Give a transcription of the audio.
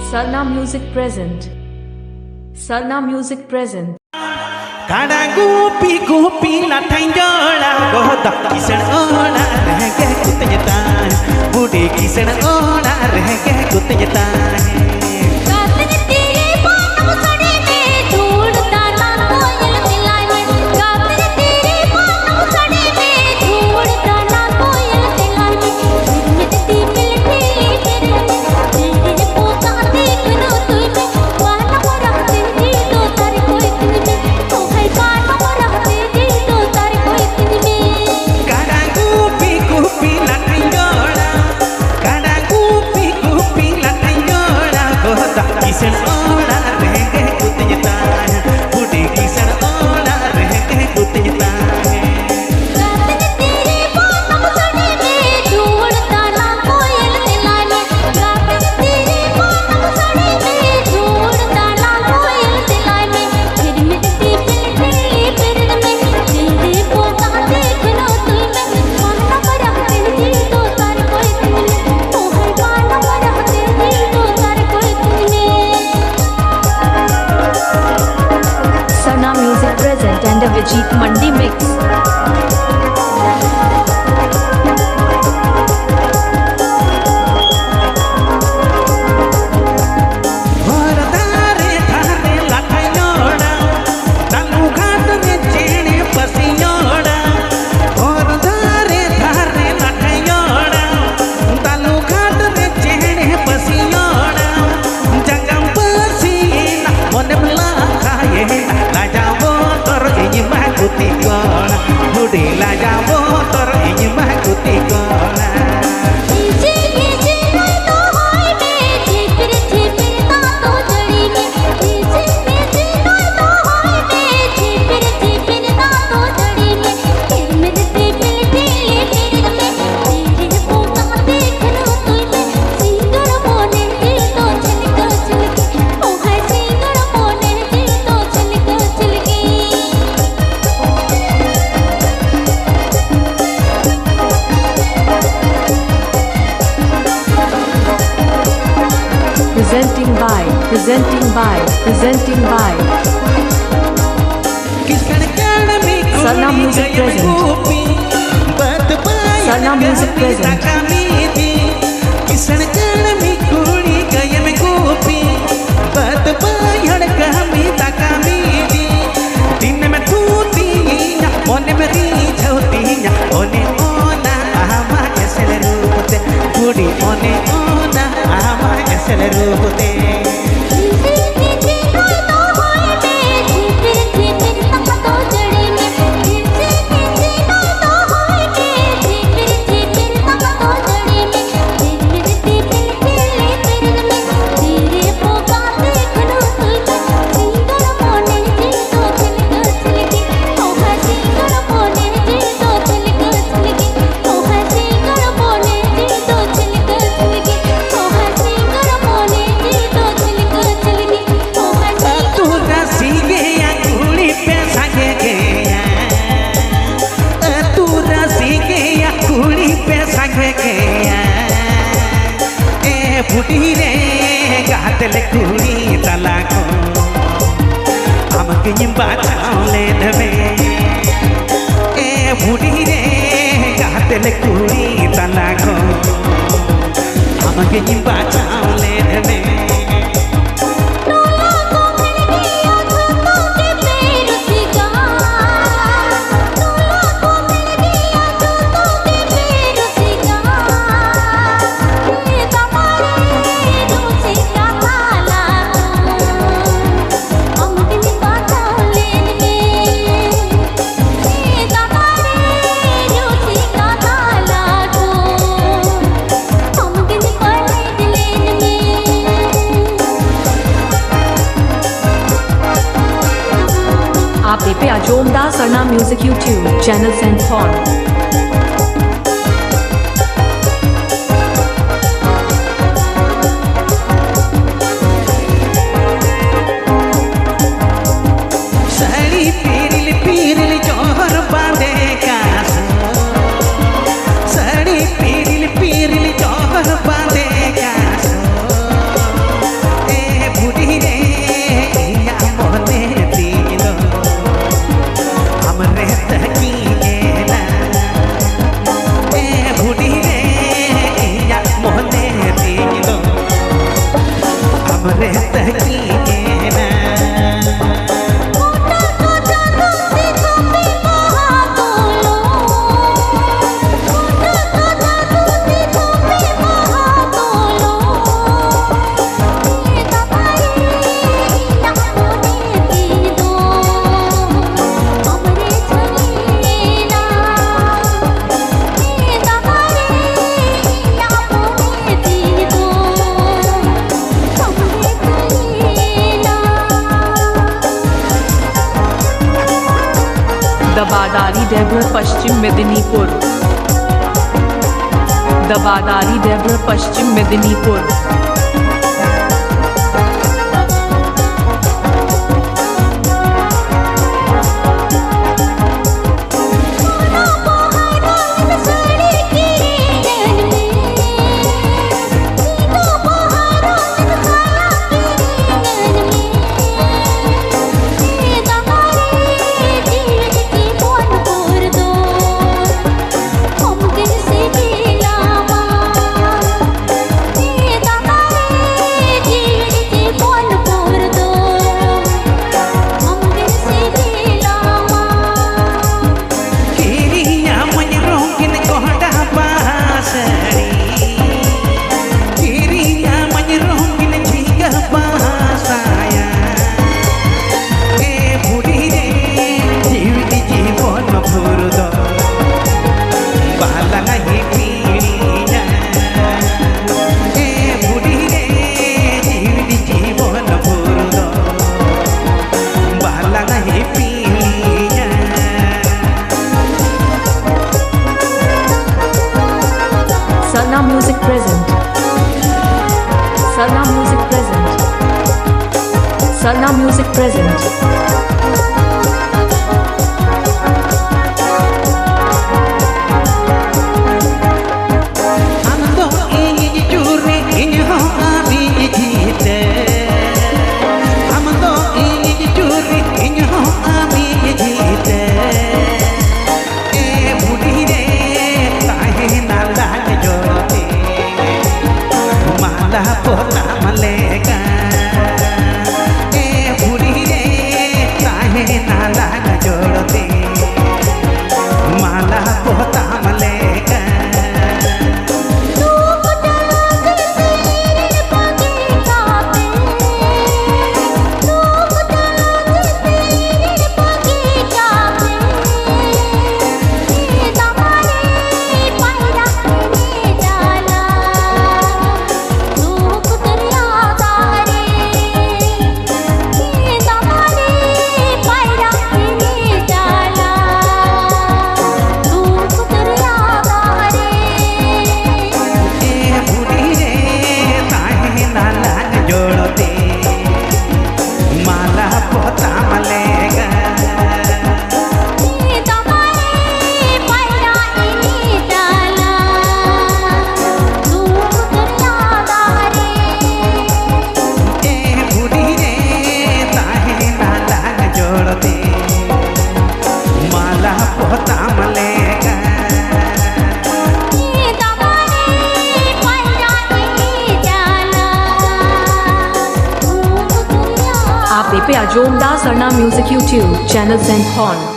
Sarna Music present. Sarna Music present. काड़ा गोपी गोपी लाठाई जोड़ा गोदा किसन ओड़ा रह गए कुत्ते बूढ़े किसन ओड़ा रह गए कुत्ते and a Vijit Mandi mix. Presenting by Sarna Music present. Sarna Music present. कुड़ी तलाको हम किन बाचाले धमे ए बुढ़ी रे गातले कुड़ी तलाको हम किन बाचाले धमे आप पे Ajomda Sarna Music YouTube channel and phone. Deoghar Paschim Medinipur दबादारी Deoghar Paschim Medinipur Sarna Music present. Sarna Music present. Sarna Music present. Ando ini juri ini ho ami jite. Ando ini juri ini ho ami jite. Budi re kahe na lag jodi. Mala pota malega. Budi re kahe na lag jodi. Mala pota malega. आप पे Jomdar Sarna music YouTube channel सेंड horn